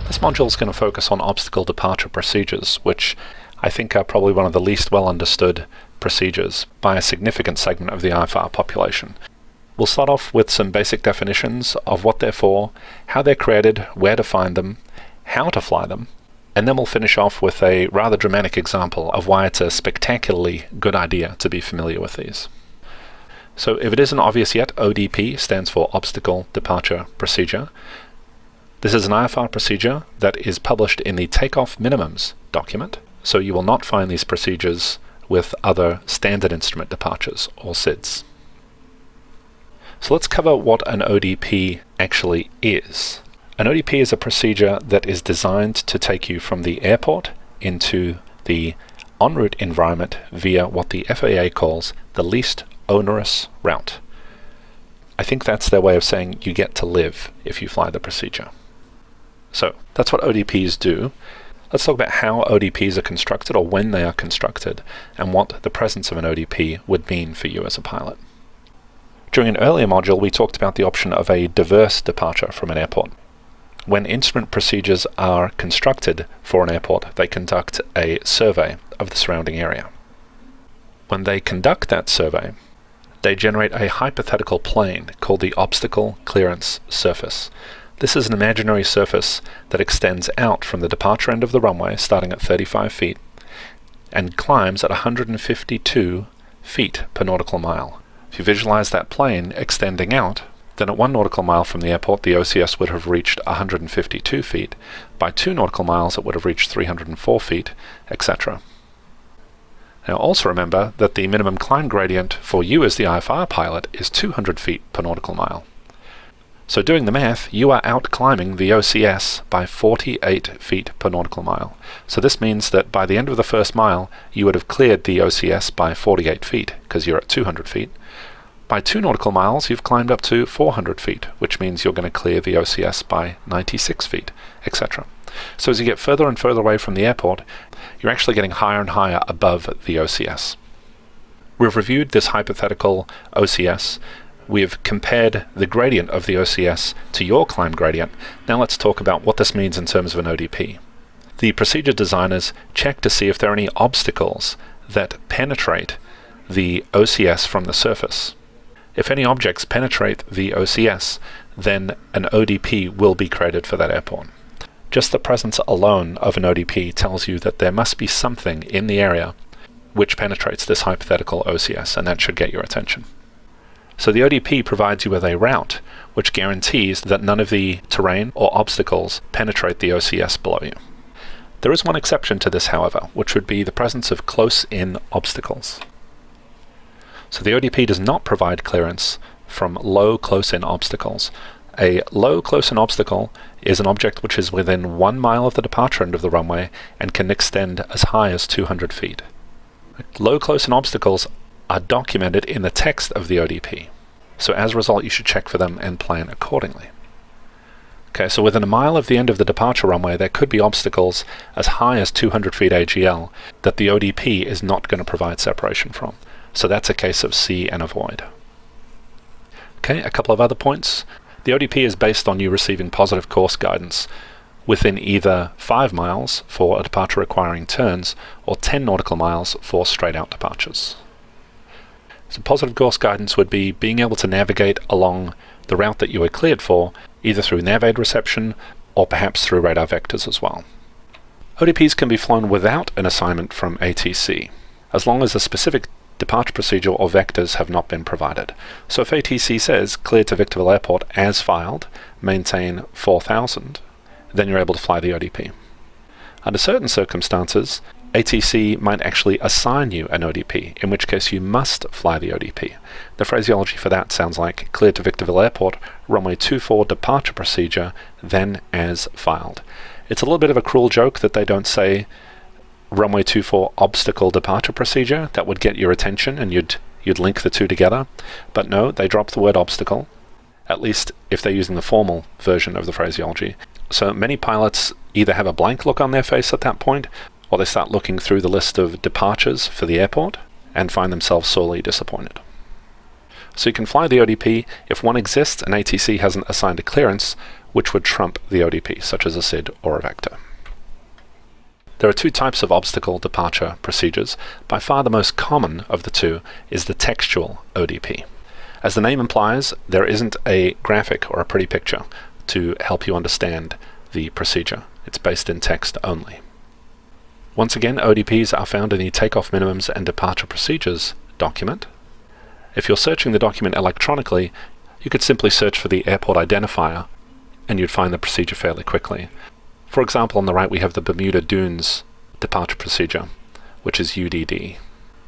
This module is going to focus on obstacle departure procedures, which I think are probably one of the least well understood procedures by a significant segment of the IFR population. We'll start off with some basic definitions of what they're for, how they're created, where to find them, how to fly them, and then we'll finish off with a rather dramatic example of why it's a spectacularly good idea to be familiar with these. So if it isn't obvious yet, ODP stands for Obstacle Departure Procedure. This is an IFR procedure that is published in the Takeoff Minimums document, so you will not find these procedures with other standard instrument departures, or SIDs. So let's cover what an ODP actually is. An ODP is a procedure that is designed to take you from the airport into the en route environment via what the FAA calls the least onerous route. I think that's their way of saying you get to live if you fly the procedure. So that's what ODPs do. Let's talk about how ODPs are constructed, or when they are constructed, and what the presence of an ODP would mean for you as a pilot. During an earlier module, we talked about the option of a diverse departure from an airport. When instrument procedures are constructed for an airport, they conduct a survey of the surrounding area. When they conduct that survey, they generate a hypothetical plane called the obstacle clearance surface. This is an imaginary surface that extends out from the departure end of the runway, starting at 35 feet, and climbs at 152 feet per nautical mile. If you visualize that plane extending out, then at 1 nautical mile from the airport, the OCS would have reached 152 feet. By 2 nautical miles, it would have reached 304 feet, etc. Now also remember that the minimum climb gradient for you as the IFR pilot is 200 feet per nautical mile. So doing the math, you are out climbing the OCS by 48 feet per nautical mile. So this means that by the end of the first mile, you would have cleared the OCS by 48 feet, because you're at 200 feet. By 2 nautical miles, you've climbed up to 400 feet, which means you're going to clear the OCS by 96 feet, etc. So as you get further and further away from the airport, you're actually getting higher and higher above the OCS. We've reviewed this hypothetical OCS. We've compared the gradient of the OCS to your climb gradient. Now let's talk about what this means in terms of an ODP. The procedure designers check to see if there are any obstacles that penetrate the OCS from the surface. If any objects penetrate the OCS, then an ODP will be created for that airport. Just the presence alone of an ODP tells you that there must be something in the area which penetrates this hypothetical OCS, and that should get your attention. So the ODP provides you with a route which guarantees that none of the terrain or obstacles penetrate the OCS below you. There is one exception to this, however, which would be the presence of close-in obstacles. So the ODP does not provide clearance from low close-in obstacles. A low close-in obstacle is an object which is within 1 mile of the departure end of the runway and can extend as high as 200 feet. Low close-in obstacles are documented in the text of the ODP. So as a result, you should check for them and plan accordingly. Okay, so within a mile of the end of the departure runway, there could be obstacles as high as 200 feet AGL that the ODP is not going to provide separation from. So that's a case of see and avoid. Okay, a couple of other points. The ODP is based on you receiving positive course guidance within either 5 miles for a departure requiring turns or 10 nautical miles for straight out departures. So positive course guidance would be being able to navigate along the route that you were cleared for, either through NavAid reception or perhaps through radar vectors as well. ODPs can be flown without an assignment from ATC, as long as a specific departure procedure or vectors have not been provided. So if ATC says cleared to Victorville Airport as filed, maintain 4000, then you're able to fly the ODP. Under certain circumstances, ATC might actually assign you an ODP, in which case you must fly the ODP. The phraseology for that sounds like cleared to Victorville Airport, runway 24 departure procedure, then as filed. It's a little bit of a cruel joke that they don't say runway 24 obstacle departure procedure. That would get your attention and you'd link the two together. But no, they drop the word obstacle, at least if they're using the formal version of the phraseology. So many pilots either have a blank look on their face at that point, or they start looking through the list of departures for the airport and find themselves sorely disappointed. So you can fly the ODP if one exists and ATC hasn't assigned a clearance which would trump the ODP, such as a SID or a vector. There are two types of obstacle departure procedures. By far the most common of the two is the textual ODP. As the name implies, there isn't a graphic or a pretty picture to help you understand the procedure. It's based in text only. Once again, ODPs are found in the takeoff minimums and departure procedures document. If you're searching the document electronically, you could simply search for the airport identifier and you'd find the procedure fairly quickly. For example, on the right we have the Bermuda Dunes departure procedure, which is UDD.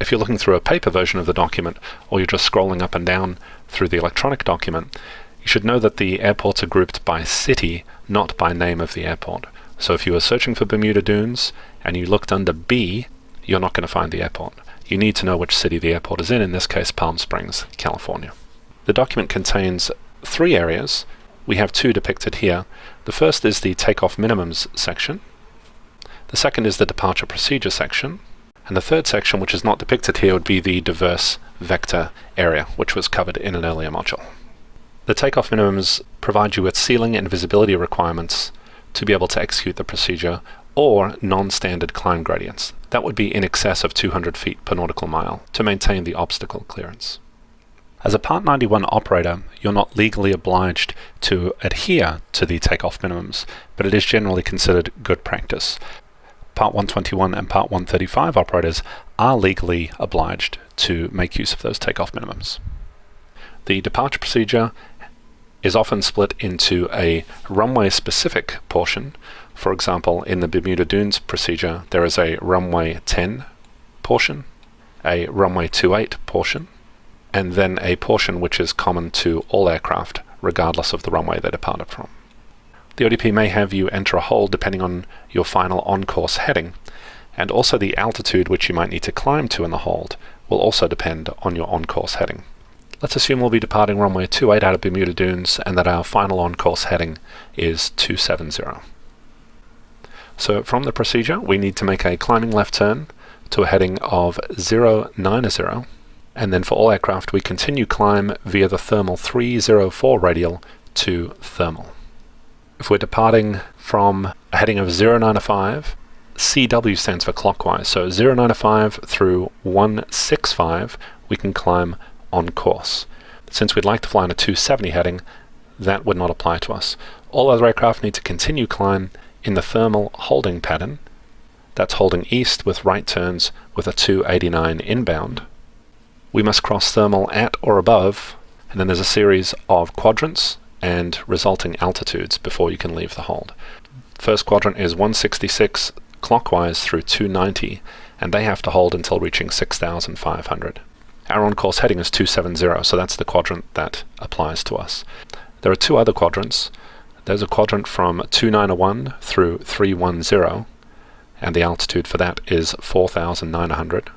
If you're looking through a paper version of the document, or you're just scrolling up and down through the electronic document, you should know that the airports are grouped by city, not by name of the airport. So if you were searching for Bermuda Dunes and you looked under B, you're not going to find the airport. You need to know which city the airport is in this case Palm Springs, California. The document contains 3 areas. We have 2 depicted here. The first is the takeoff minimums section. The second is the departure procedure section. And the third section, which is not depicted here, would be the diverse vector area, which was covered in an earlier module. The takeoff minimums provide you with ceiling and visibility requirements to be able to execute the procedure, or non-standard climb gradients. That would be in excess of 200 feet per nautical mile to maintain the obstacle clearance. As a Part 91 operator, you're not legally obliged to adhere to the takeoff minimums, but it is generally considered good practice. Part 121 and Part 135 operators are legally obliged to make use of those takeoff minimums. The departure procedure is often split into a runway-specific portion. For example, in the Bermuda Dunes procedure, there is a runway 10 portion, a runway 28 portion, and then a portion which is common to all aircraft, regardless of the runway they departed from. The ODP may have you enter a hold depending on your final on-course heading, and also the altitude which you might need to climb to in the hold will also depend on your on-course heading. Let's assume we'll be departing runway 28 out of Bermuda Dunes and that our final on-course heading is 270. So from the procedure, we need to make a climbing left turn to a heading of 090, and then for all aircraft we continue climb via the thermal 304 radial to thermal. If we're departing from a heading of 095, CW stands for clockwise, so 095 through 165 we can climb on course. Since we'd like to fly on a 270 heading, that would not apply to us. All other aircraft need to continue climb in the thermal holding pattern. That's holding east with right turns with a 289 inbound. We must cross thermal at or above, and then there's a series of quadrants and resulting altitudes before you can leave the hold. First quadrant is 166 clockwise through 290, and they have to hold until reaching 6,500. Our on-course heading is 270, so that's the quadrant that applies to us. There are 2 other quadrants. There's a quadrant from 291 through 310, and the altitude for that is 4,900.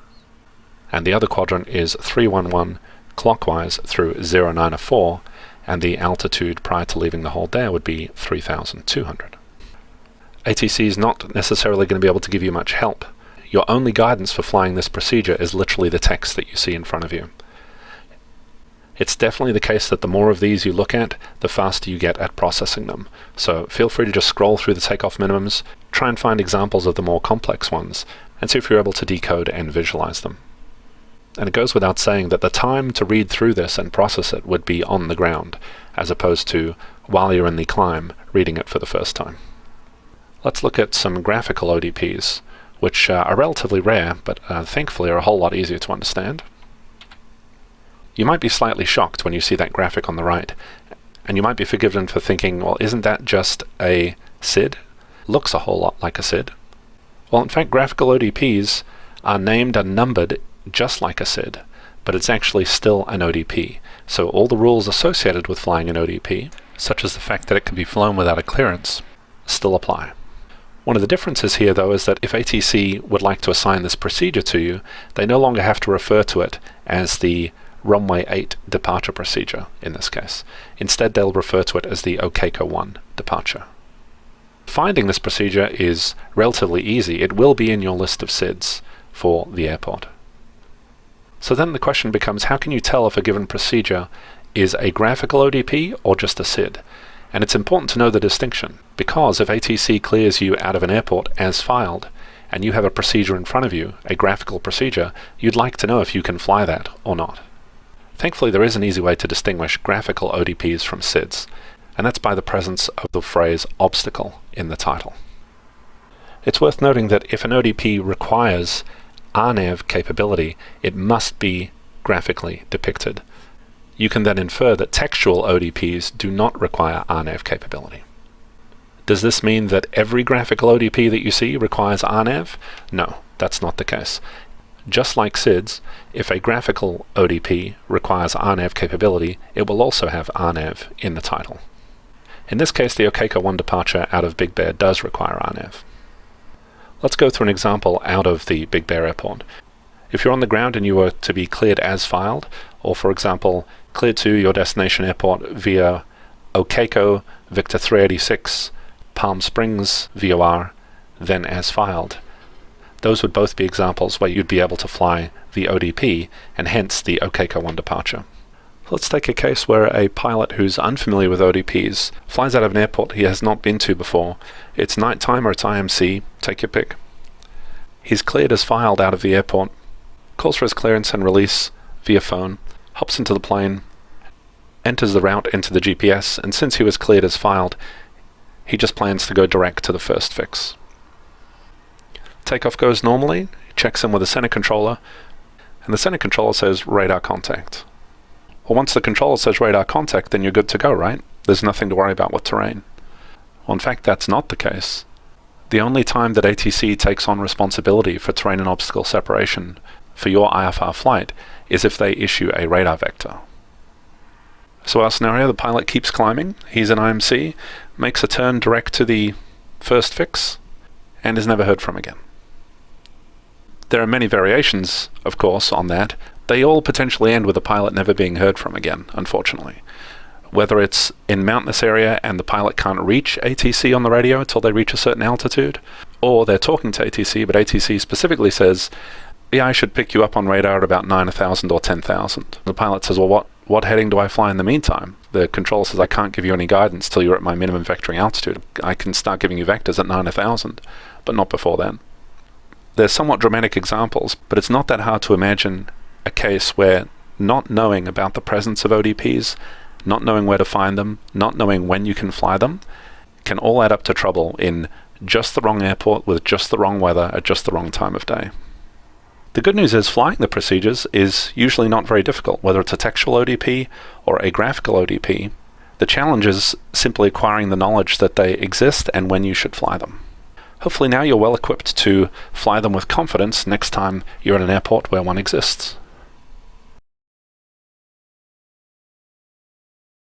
And the other quadrant is 311 clockwise through 094, and the altitude prior to leaving the hold there would be 3,200. ATC is not necessarily going to be able to give you much help. Your only guidance for flying this procedure is literally the text that you see in front of you. It's definitely the case that the more of these you look at, the faster you get at processing them. So feel free to just scroll through the takeoff minimums, try and find examples of the more complex ones, and see if you're able to decode and visualize them. And it goes without saying that the time to read through this and process it would be on the ground, as opposed to, while you're in the climb, reading it for the first time. Let's look at some graphical ODPs, which are relatively rare, but thankfully are a whole lot easier to understand. You might be slightly shocked when you see that graphic on the right, and you might be forgiven for thinking, well, isn't that just a SID? Looks a whole lot like a SID. Well, in fact, graphical ODPs are named and numbered just like a SID, but it's actually still an ODP. So all the rules associated with flying an ODP, such as the fact that it can be flown without a clearance, still apply. One of the differences here, though, is that if ATC would like to assign this procedure to you, they no longer have to refer to it as the runway 8 departure procedure in this case. Instead, they'll refer to it as the OCACO 1 departure. Finding this procedure is relatively easy. It will be in your list of SIDs for the airport. So then the question becomes, how can you tell if a given procedure is a graphical ODP or just a SID? And it's important to know the distinction, because if ATC clears you out of an airport as filed, and you have a procedure in front of you, a graphical procedure, you'd like to know if you can fly that or not. Thankfully, there is an easy way to distinguish graphical ODPs from SIDs, and that's by the presence of the phrase obstacle in the title. It's worth noting that if an ODP requires RNAV capability, it must be graphically depicted. You can then infer that textual ODPs do not require RNAV capability. Does this mean that every graphical ODP that you see requires RNAV? No, that's not the case. Just like SIDs, if a graphical ODP requires RNAV capability, it will also have RNAV in the title. In this case, the Okeko 1 departure out of Big Bear does require RNAV. Let's go through an example out of the Big Bear airport. If you're on the ground and you were to be cleared as filed, or for example, cleared to your destination airport via Okeko, Victor 386, Palm Springs, VOR, then as filed, those would both be examples where you'd be able to fly the ODP and hence the Okeko 1 departure. Let's take a case where a pilot who's unfamiliar with ODPs flies out of an airport he has not been to before. It's nighttime or it's IMC, take your pick. He's cleared as filed out of the airport, calls for his clearance and release via phone, hops into the plane, enters the route into the GPS, and since he was cleared as filed, he just plans to go direct to the first fix. Takeoff goes normally, checks in with the center controller, and the center controller says radar contact. Well, once the controller says radar contact, then you're good to go, right? There's nothing to worry about with terrain. Well, in fact, that's not the case. The only time that ATC takes on responsibility for terrain and obstacle separation for your IFR flight is if they issue a radar vector. So our scenario, the pilot keeps climbing, he's in IMC, makes a turn direct to the first fix, and is never heard from again. There are many variations, of course, on that. They all potentially end with the pilot never being heard from again, unfortunately. Whether it's in mountainous area and the pilot can't reach ATC on the radio until they reach a certain altitude, or they're talking to ATC, but ATC specifically says, yeah, I should pick you up on radar at about 9,000 or 10,000. The pilot says, well, what heading do I fly in the meantime? The controller says, I can't give you any guidance till you're at my minimum vectoring altitude. I can start giving you vectors at 9,000, but not before then. They're somewhat dramatic examples, but it's not that hard to imagine a case where not knowing about the presence of ODPs, not knowing where to find them, not knowing when you can fly them, can all add up to trouble in just the wrong airport with just the wrong weather at just the wrong time of day. The good news is flying the procedures is usually not very difficult, whether it's a textual ODP or a graphical ODP. The challenge is simply acquiring the knowledge that they exist and when you should fly them. Hopefully now you're well equipped to fly them with confidence next time you're at an airport where one exists.